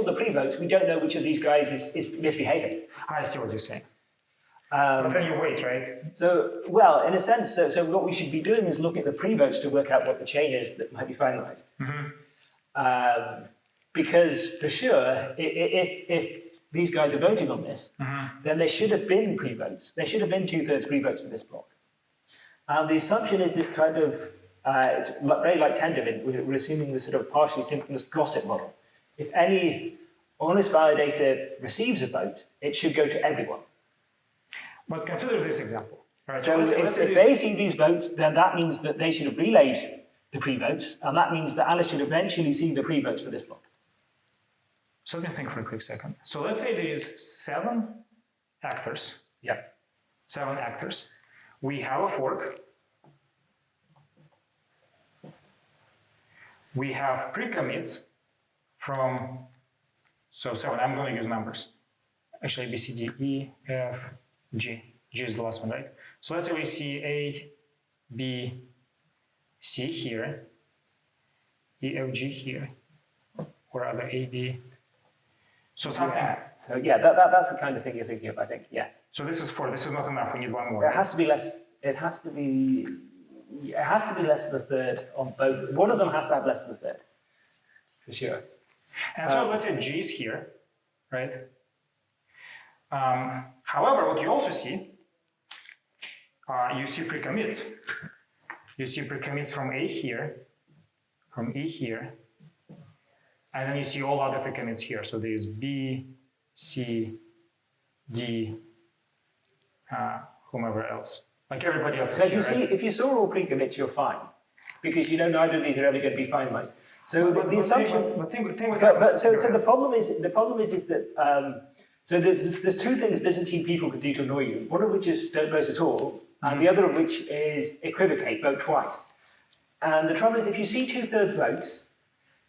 S2: the pre-votes, we don't know which of these guys is misbehaving.
S1: I see what you're saying. But then you wait, right?
S2: So, well, in a sense, so what we should be doing is look at the pre-votes to work out what the chain is that might be finalized. Because for sure, if these guys are voting on this, then there should have been pre-votes. There should have been 2/3 pre-votes for this block. And the assumption is this kind of, it's very like Tendermint, we're assuming this sort of partially synchronous gossip model. If any honest validator receives a vote, it should go to everyone.
S1: But consider this example. Right?
S2: So if they see these votes, then that means that they should have relayed the pre-votes, and that means that Alice should eventually see the pre-votes for this block.
S1: So let me think for a quick second. So let's say there is 7 actors. 7 actors. We have a fork. We have pre-commits from, so 7, I'm going to use numbers. Actually, B, C, D, E, F, G. G is the last one, right? So let's say we see A, B, C here, E, F, G here, or other A, B. So something.
S2: So yeah, that's the kind of thing you're thinking of, I think, yes.
S1: So this is 4, this is not enough, we need one more.
S2: It has to be less, it has to be less than a third on both. One of them has to have less than a third, for sure.
S1: And so let's say G is here, right? However, what you also see, you see pre-commits. You see pre-commits from A here, from E here, and then you see all other pre-commits here. So there's B, C, D, whomever else. Like everybody else is
S2: So
S1: here, right?
S2: if you saw all pre-commits, you're fine. because you know neither of these are ever going to be finalized. So the assumption.
S1: So
S2: the problem is that so there's two things Byzantine people can do to annoy you. One of which is don't vote at all, and the other of which is equivocate, vote twice. And the trouble is, if you see 2/3 votes,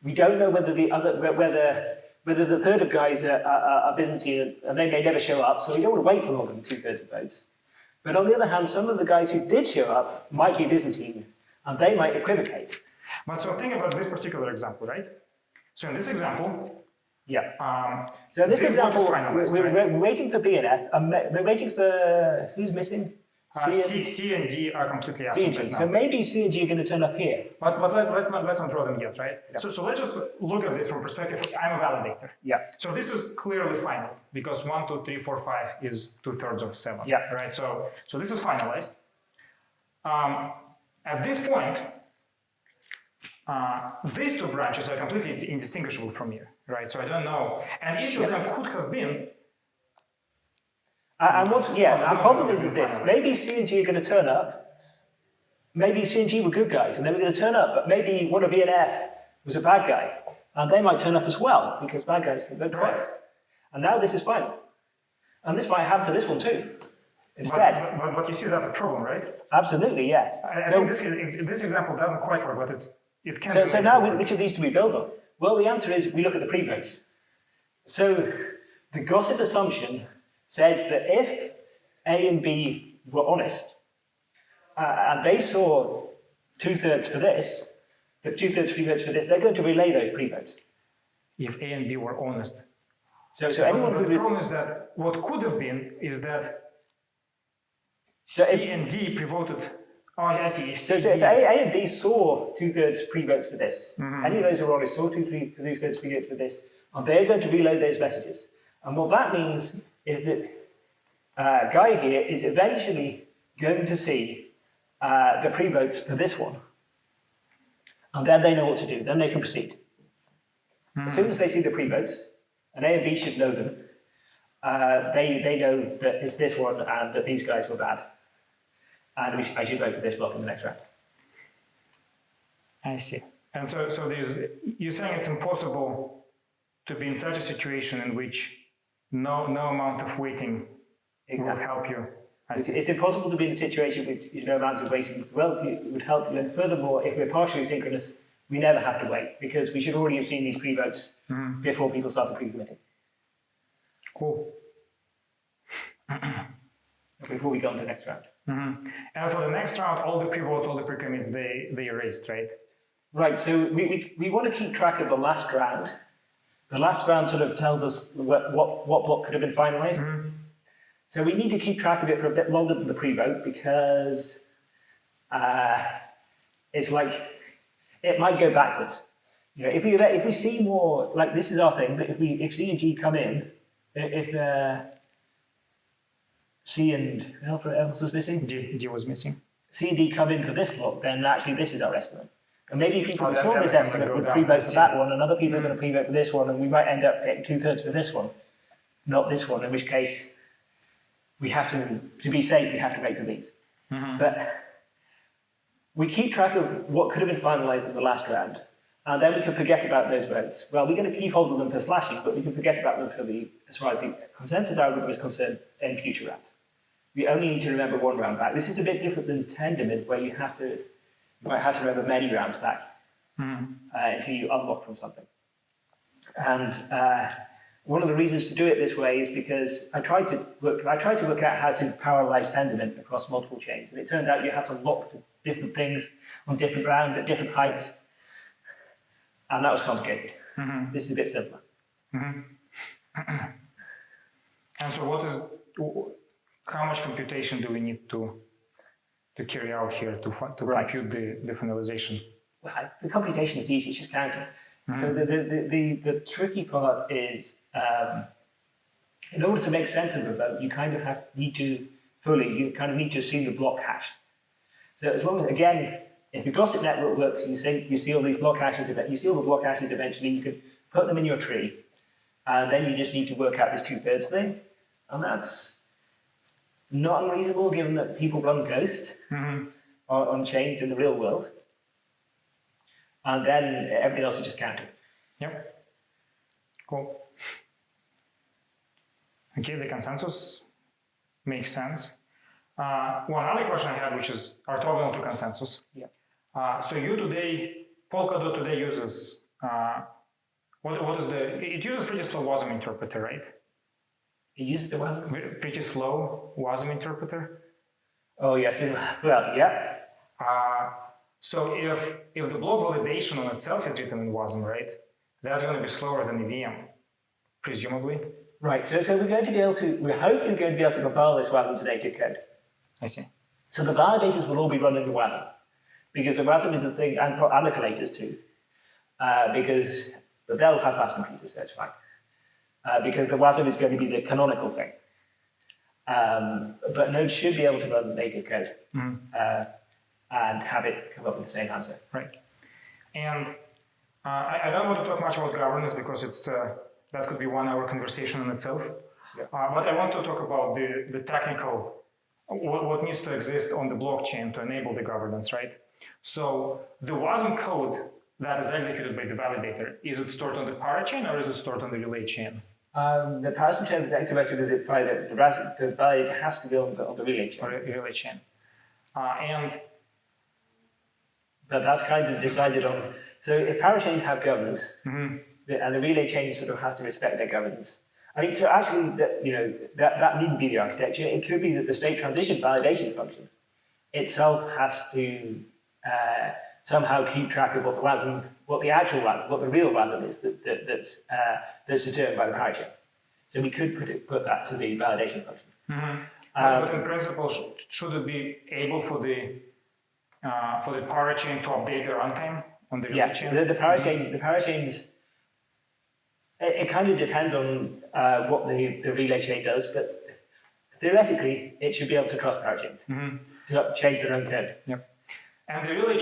S2: we don't know whether the third of guys are Byzantine, and they may never show up. So we don't want to wait for longer than 2/3 of votes. But on the other hand, some of the guys who did show up might be Byzantine, and they might equivocate.
S1: But so think about this particular example, right? So in this example,
S2: so in this example,
S1: we're
S2: we're waiting for B and F. We're waiting for who's missing?
S1: C and D are completely
S2: C and
S1: absent
S2: G.
S1: right
S2: So
S1: now.
S2: maybe C and G are going to turn up here.
S1: But let's not draw them yet, right? Yeah. So let's just look at this from perspective of I'm a validator.
S2: Yeah.
S1: So this is clearly final because 1, 2, 3, 4, 5 is 2/3 of 7.
S2: Yeah.
S1: Right. So this is finalized. At this point, these two branches are completely indistinguishable from here, right? So I don't know, and each of them could have been.
S2: The problem is this: maybe C and G are going to turn up. Maybe C and G were good guys, and they were going to turn up. But maybe one of E and F was a bad guy, and they might turn up as well because bad guys can vote twice. And now this is final, and this might happen to this one too. Instead,
S1: but you see, that's a problem, right?
S2: Absolutely, yes.
S1: I think this example doesn't quite work, but it can.
S2: So now, which of these do we build on? Well, the answer is we look at the pre-votes. So the gossip assumption says that if A and B were honest, and they saw 2/3 for this, the 2/3 pre-votes for this, they're going to relay those pre-votes.
S1: If A and B were honest.
S2: So anyone
S1: but
S2: who...
S1: the problem is that what could have been is that C and D pre-voted. Oh, I see.
S2: If A and B saw 2/3 pre-votes for this, any of those who are honest saw 2/3 pre-votes for this, and they're going to reload those messages. And what that means is that Guy here is eventually going to see the pre-votes for this one. And then they know what to do. Then they can proceed. As soon as they see the pre-votes, and A and B should know them, they know that it's this one and that these guys were bad. And I should vote for this block in the next round.
S1: I see. And so you're saying it's impossible to be in such a situation in which no amount of waiting will help you.
S2: It's impossible to be in a situation with no amount of waiting. Well, it would help you. And furthermore, if we're partially synchronous, we never have to wait because we should already have seen these pre-votes before people started pre-committing.
S1: Cool.
S2: Before we go on to the next round.
S1: And for the next round, all the pre-votes, all the pre-commits, they erased, right?
S2: Right, so we want to keep track of the last round. The last round sort of tells us what block could have been finalized. So we need to keep track of it for a bit longer than the pre-vote because it's like, it might go backwards. You know, if we see more, like this is our thing, but if C and G come in, if C and, what else was missing?
S1: D was missing.
S2: C and D come in for this block, then actually this is our estimate. And maybe people who saw this
S1: that
S2: estimate
S1: might
S2: would
S1: go
S2: pre-vote
S1: down.
S2: for that one, and other people are going to pre-vote for this one, and we might end up getting 2/3 for this one, not this one, in which case we have to be safe, we have to vote for these. But we keep track of what could have been finalized in the last round, and then we can forget about those votes. Well, we're going to keep hold of them for slashing, but we can forget about them as far as the consensus algorithm is concerned in future rounds. We only need to remember one round back. This is a bit different than Tendermint, where you might have to remember many rounds back until you unlock from something. And one of the reasons to do it this way is because I tried to work out how to parallelize Tendermint across multiple chains, and it turned out you have to lock different things on different rounds at different heights, and that was complicated. This is a bit simpler.
S1: And so how much computation do we need to carry out here to compute the finalization?
S2: Well, the computation is easy, it's just counting. So the tricky part is, in order to make sense of the vote, you kind of need to assume the block hash. So as long as, again, if the gossip network works, you see all these block hashes, you see all the block hashes eventually, you can put them in your tree, and then you just need to work out this 2/3 thing, and that's not unreasonable given that people run Ghost on chains in the real world. and then everything else is just counted.
S1: Yep. Cool. Okay, the consensus makes sense. One other question I had, which is orthogonal to consensus.
S2: Yeah.
S1: So Polkadot today uses, it uses pretty slow WASM interpreter, right?
S2: It uses the WASM?
S1: Pretty slow WASM interpreter.
S2: Oh, yes. Well, yeah.
S1: So if the block validation on itself is written in WASM, right, that's going to be slower than EVM, presumably.
S2: Right. So we're hopefully going to be able to compile this WASM to native code.
S1: I see.
S2: So the validators will all be running the WASM, because the WASM is the thing, and the collators too, because they'll have fast computers, so it's fine. Because the WASM is going to be the canonical thing. But Node should be able to run native code and have it come up with the same answer.
S1: Right. And I don't want to talk much about governance because that could be 1 hour conversation in itself.
S2: Yeah.
S1: But I want to talk about the technical, what needs to exist on the blockchain to enable the governance, right? So the WASM code that is executed by the validator, is it stored on the parachain or is it stored on the relay chain?
S2: The parachain chain is activated by the validator has to be on the relay chain.
S1: Or relay chain.
S2: But that's kind of decided on. So if parachains have governance, and the relay chain sort of has to respect their governance. I mean, so actually, that needn't be the architecture. It could be that the state transition validation function itself has to somehow keep track of what the WASM, what the real WASM is that's determined by the parachain. So we could put that to the validation function.
S1: But in principle, should it be able for the parachain to update the runtime on the relay chain?
S2: The parachains. It kind of depends on what the relay chain does, but theoretically, it should be able to trust parachains to change their own code.
S1: Yep. And the relay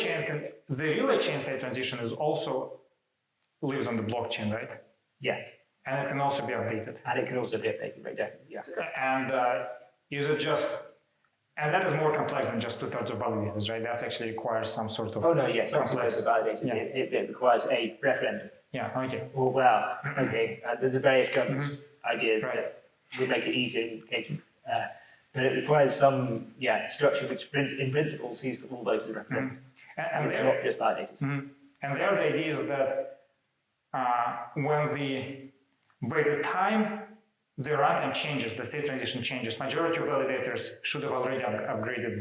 S1: chain state transition lives on the blockchain, right?
S2: Yes.
S1: And it can also be updated.
S2: And it can also be updated, right? Definitely. Yes.
S1: And and that is more complex than just 2/3 of validators, right? That actually requires some sort of.
S2: Oh no, yes, not
S1: complex.
S2: the validators.
S1: Yeah.
S2: It requires a referendum.
S1: Yeah. Okay.
S2: Well, okay. There's various governance ideas
S1: Right.
S2: that would make it easier in case, but it requires some structure which, in principle, sees all those as a referendum. And it's not just validators.
S1: And there the idea is that by the time the runtime changes, the state transition changes, majority of validators should have already upgraded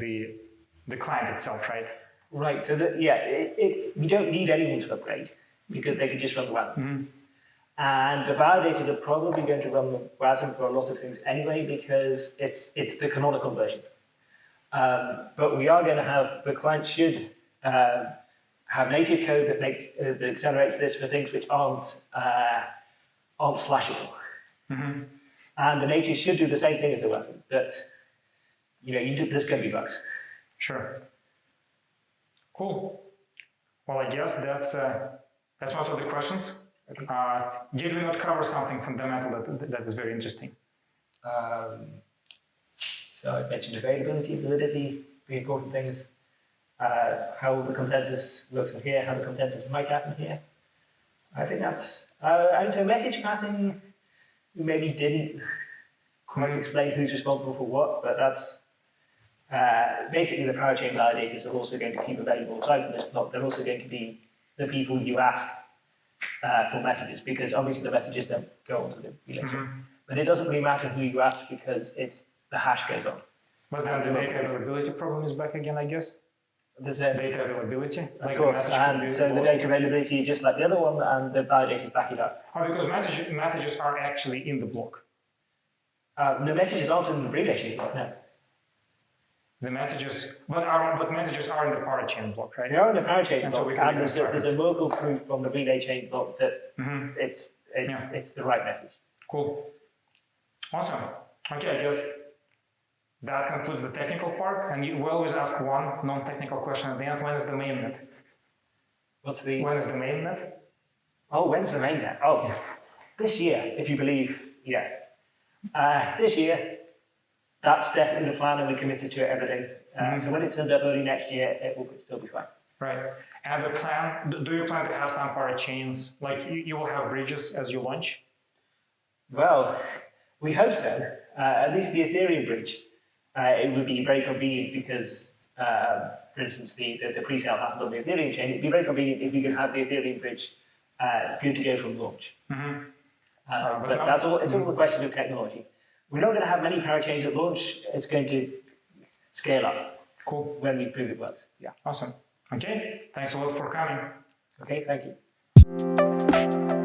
S1: the client itself, right?
S2: Right. So we don't need anyone to upgrade because they can just run the WASM. And the validators are probably going to run the WASM for a lot of things anyway because it's the canonical version. But we are going to have the client should have native code that accelerates this for things which aren't slashable. And the native should do the same thing as the WASM, but there's going to be bugs.
S1: Sure. Cool. Well, I guess that's most of the questions. Did we not cover something fundamental that is very interesting?
S2: So I mentioned availability, validity, the important things. How the consensus looks from here, how the consensus might happen here. I think that's. And so message passing maybe didn't quite explain who's responsible for what, but that's basically the parachain validators are also going to keep available. Aside from this block, they're also going to be the people you ask for messages, because obviously the messages don't go onto the relay chain. But it doesn't really matter who you ask because the hash goes on.
S1: But then the data availability problem is back again, I guess.
S2: There's a
S1: Data availability.
S2: Of course, and so the data availability, just like the other one, and the validators back it up.
S1: Oh, because messages are actually in the block.
S2: The messages aren't in the relay chain block, no.
S1: The messages, but messages are in the parachain block, right?
S2: They are in the parachain
S1: And
S2: block,
S1: so we can
S2: and there's a local proof from the relay chain block that it's the right message.
S1: Cool. Awesome. Okay, I guess that concludes the technical part. And we always ask one non-technical question at the end. When is the mainnet? When is the mainnet?
S2: Oh, when's the mainnet? Oh, this year, if you believe, this year, that's definitely the plan, and we're committed to it every day. So when it turns up early next year, it will still be fine.
S1: Right. And the plan, do you plan to have some parachains? Like you will have bridges as you launch?
S2: Well, we hope so. At least the Ethereum bridge. It would be very convenient because, for instance, the pre-sale happened on the Ethereum chain. It'd be very convenient if we could have the Ethereum bridge good to go from launch. But that's all. It's all a question of technology. We're not going to have many parachains at launch. It's going to scale up.
S1: Cool.
S2: When we prove it works. Yeah.
S1: Awesome. Okay. Thanks a lot for coming.
S2: Okay. Thank you.